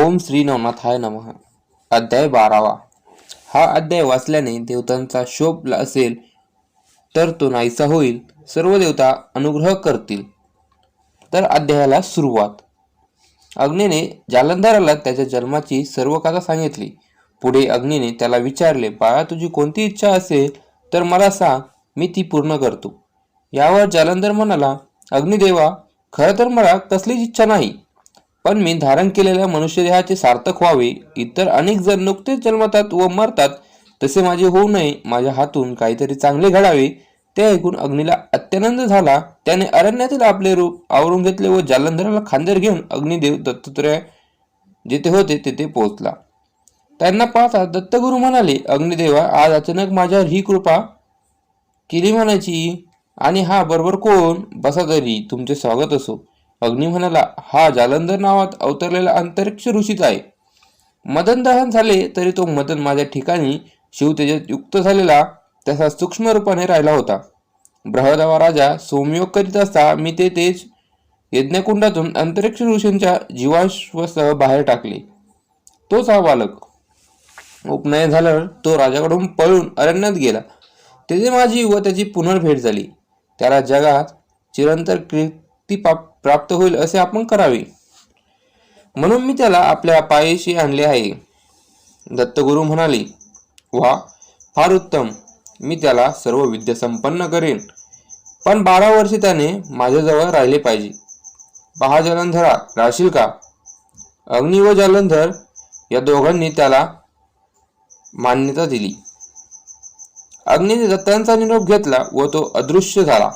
ओम श्री नवनाथाय नमः. अध्याय 12. हा अध्याय वाचल्याने देवतांचा शोभ असेल तर तो नाहीसा होईल. सर्व देवता अनुग्रह करतील. तर अध्यायाला सुरुवात. अग्नीने जालंधराला त्याच्या जन्माची सर्व कथा सांगितली. पुढे अग्नीने त्याला विचारले, बाळा, तुझी कोणती इच्छा असेल तर मला सांग, मी ती पूर्ण करतो. यावर जालंधर म्हणाला, अग्निदेवा, खरं तर मला कसलीच इच्छा नाही, पण मी धारण केलेल्या मनुष्यदेहाचे सार्थक व्हावे. इतर अनेक जण नुकतेच जन्मतात व मरतात, तसे माझे होऊ नये. माझ्या हातून काहीतरी चांगले घडावे. ते ऐकून अग्नीला अत्यानंद झाला. त्याने अरण्यातील आपले रूप आवरून घेतले व जालंधराला खांद्यावर घेऊन अग्निदेव दत्तात्रय जेथे होते तेथे पोहोचला. त्यांना पाहता दत्तगुरु म्हणाले, अग्निदेवा, आज अचानक माझ्यावर ही कृपा केली म्हणायची. आणि हा बरोबर कोण? बसा तरी, तुमचे स्वागत असो. अग्नी म्हणाला, हा जालंधर नावात अवतरलेला अंतरिक्ष ऋषीच आहे. मदन दहन झाले तरी तो मदन माझ्या ठिकाणी शिवतेजात युक्त झालेला तसा सूक्ष्म रूपाने राहिला होता. बृहदावा राजा सोमयोग करीत असता मी ते तेज यज्ञकुंडातून अंतरिक्ष ऋषींच्या जीवाश्वसह बाहेर टाकले. तोच हा बालक. उपनयन झाल्यावर तो राजाकडून पळून अरण्यात गेला. तेथे माझी व त्याची पुनर्भेट झाली. त्याला जगात चिरंतर कीर्ती प्राप्त होईल असे आपण करावे, म्हणून मी त्याला आपल्या पायीशी आणले आहे. दत्तगुरु म्हणाले, वा, फार उत्तम. मी त्याला सर्व विद्या संपन्न करेन, पण 12 वर्षे त्याने माझ्याजवळ राहिले पाहिजे. पहा जालंधरा, राहशील का? अग्नी व जालंधर या दोघांनी त्याला मान्यता दिली. अग्नीने दत्तांचा निरोप घेतला व तो अदृश्य झाला.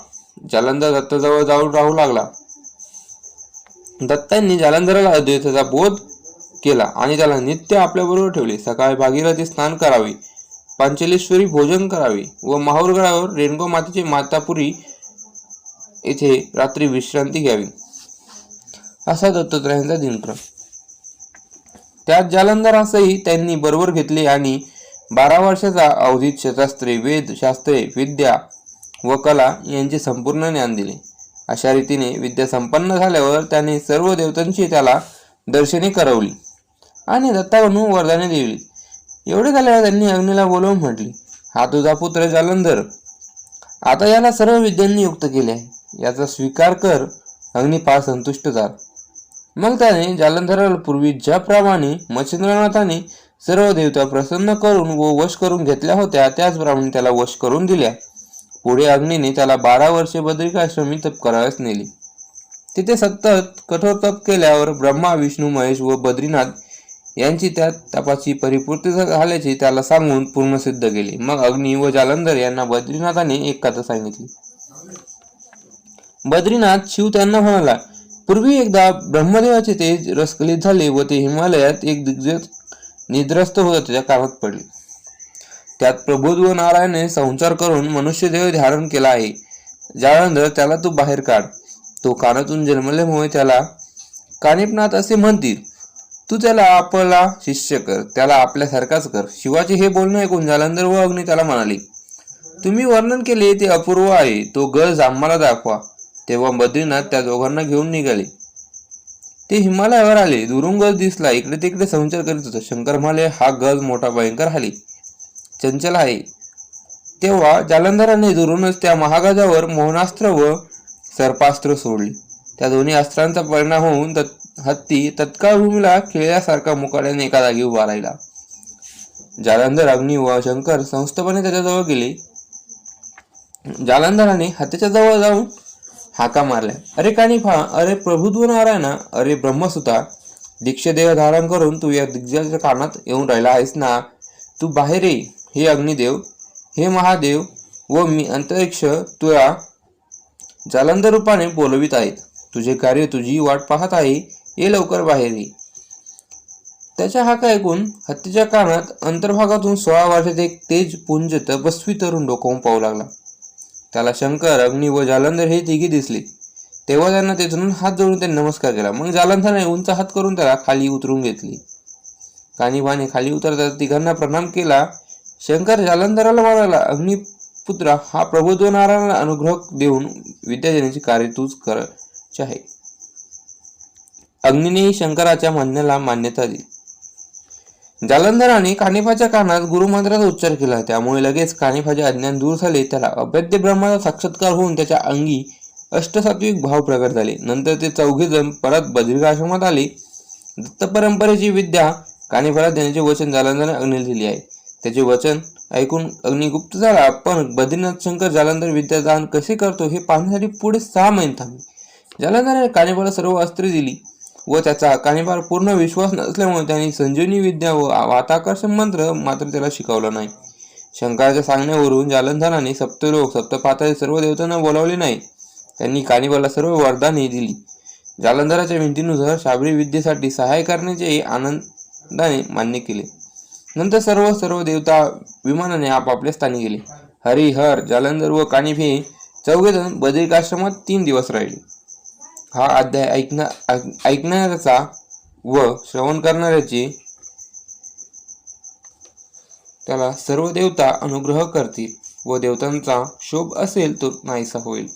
जालंधर दत्ताजवळ जाऊन राहू लागला. दत्तांनी जालंधराला अद्वैताचा बोध केला आणि त्याला नित्य आपल्याबरोबर ठेवले. सकाळी भागीरथी स्नान करावे, पांचलेश्वरी भोजन करावे व माहूरगडावर रेणुका मातेचे मातापुरी येथे रात्री विश्रांती घ्यावी, असा दत्तात्रयांचा दिनक्रम. त्यात जालंधरासही त्यांनी बरोबर घेतले आणि 12 वर्षाचा अवधीत शस्त्रे, वेद, शास्त्रे, विद्या व कला यांचे संपूर्ण ज्ञान दिले. अशा रीतीने विद्या संपन्न झाल्यावर त्याने सर्व देवतांची त्याला दर्शने करवली आणि दत्ताकडून वरदाने दिली. एवढे झाल्यावर त्यांनी अग्नीला बोलवून म्हटले, हा तुझा पुत्र जालंधर. आता याला सर्व विद्यांनी युक्त केले आहे, याचा स्वीकार कर. अग्नी फार संतुष्ट झाला. मग त्याने जालंधराला पूर्वी ज्याप्रमाणे मच्छिंद्रनाथाने सर्व देवता प्रसन्न करून व वश करून घेतल्या होत्या, त्याचप्रमाणे त्याला वश करून दिल्या. पुढे अग्नीने त्याला 12 वर्षे बद्रिकाश्रमी तप करावयास नेले. तिथे सतत कठोर तप केल्यावर ब्रह्मा, विष्णू, महेश व बद्रीनाथ यांची त्या तपाची परिपूर्ती झाल्याचे त्याला सांगून पूर्ण सिद्ध केले. मग अग्नी व जालंधर यांना बद्रीनाथाने एक कथा सांगितली. बद्रीनाथ शिव त्यांना म्हणाला, पूर्वी एकदा ब्रह्मदेवाचे तेज रसकलित झाले व ते हिमालयात एक दिग्गज निद्रस्त होता त्याच्या कामात पडले. त्यात प्रबोध व नारायणाने संचार करून मनुष्य देह धारण केला आहे. जालंधर, त्याला तू बाहेर काढ. तो कानातून जन्मल्यामुळे त्याला कानिपनाथ असे म्हणतील. तू त्याला आपला शिष्य कर, त्याला आपल्यासारखाच कर. शिवाचे हे बोलणे ऐकून जालंधर व अग्नी त्याला म्हणाले, तुम्ही वर्णन केले ते अपूर्व आहे. तो गज आम्हाला दाखवा. तेव्हा बद्रीनाथ त्या दोघांना घेऊन निघाले. ते हिमालयावर आले. दुरून गज दिसला, इकडे तिकडे संचार करीत होता. शंकर म्हणाले, हा गज मोठा भयंकर आहे, चंचल आहे. तेव्हा जालंधराने दुरूनच त्या महागजावर मोहनास्त्र व सर्पास्त्र सोडले. त्या दोन्ही अस्त्रांचा परिणाम होऊन हत्ती तत्काळ भूमीला खिळल्यासारखा मुकाट्याने एका जागी उभा राहिला. जालंधर, अग्नी व शंकर संस्थपणे त्याच्याजवळ गेले. जालंधराने हत्तीच्या जवळ जाऊन हाका मारल्या, अरे कानिफा, अरे प्रभुत्व नारायणा, अरे ब्रह्मसुता, दीक्षदेह धारण करून तू या दिग्गजाच्या कानात येऊन राहिला आहेस ना? तू बाहेर ये. हे अग्निदेव, हे महादेव व मी अंतरिक्ष तुला जालंधर रूपाने बोलवित आहेत. तुझे कार्य तुझी वाट पाहत आहे. ये लवकर बाहेर ये. त्याच्या हाका ऐकून हत्तीच्या कानात अंतर्भागातून 16 वर्षाचे एक तेज पुंज तपस्वी तरुण डोकावून पाहू लागला. त्याला शंकर, अग्नी व जालंधर हे तिघे दिसले. तेव्हा त्यांना तेथून हात जोडून त्यांनी नमस्कार केला. मग जालंधराने उंच हात करून त्याला खाली उतरून घेतले. कानिफाने खाली उतरता तिघांना प्रणाम केला. शंकर जालंधराला म्हणाला, अग्निपुत्रा, हा प्रभुत्व नारायणाला अनुग्रह देऊन विद्या देण्याचे कार्य तूच करायचे आहे. अग्नीनेही शंकराच्या म्हणण्याला मान्यता दिली. जालंधराने कानिफाच्या कानात गुरुमंत्राचा उच्चार केला. त्यामुळे लगेच कानिफाचे अज्ञान दूर झाले. त्याला अभेद्य ब्रह्माचा साक्षात्कार होऊन त्याच्या अंगी अष्टसात्विक भाव प्रकट झाले. नंतर ते चौघेजण परत बद्रिकाश्रमात आले. दत्त परंपरेची विद्या कानिफाला देण्याचे वचन जालंधराने अग्नीला दिले आहे. त्याचे वचन ऐकून अग्नी गुप्त झाला. पण बद्रीनाथ शंकर जालंधर विद्यादान कसे करतो हे पाहण्यासाठी पुढे 6 महिने थांबले. जालंधराने कानिफाला सर्व अस्त्रे दिली व त्याचा कानिफावर पूर्ण विश्वास नसल्यामुळे त्यांनी संजीवनी विद्या व वाताकर्षण मंत्र मात्र त्याला शिकवला नाही. शंकराच्या सांगण्यावरून जालंधराने सप्तलोक सप्तपाताळे सर्व देवतांना बोलावले नाही. त्यांनी कानिफाला सर्व वरदाने दिली. जालंधराच्या विनंतीनुसार शाबरी विद्येसाठी सहाय्य करण्याचे आनंदाने मान्य केले. नंतर सर्व देवता विमानाने आपापल्या स्थानी गेले. हरिहर, जालंधर व कानिफ हे चौघेजण बद्रिकाश्रमात 3 दिवस राहिले. हा अध्याय ऐकणाऱ्याचा व श्रवण करणाऱ्याचे त्याला सर्व देवता अनुग्रह करतील व देवतांचा शोभ असेल तो नाहीसा होईल.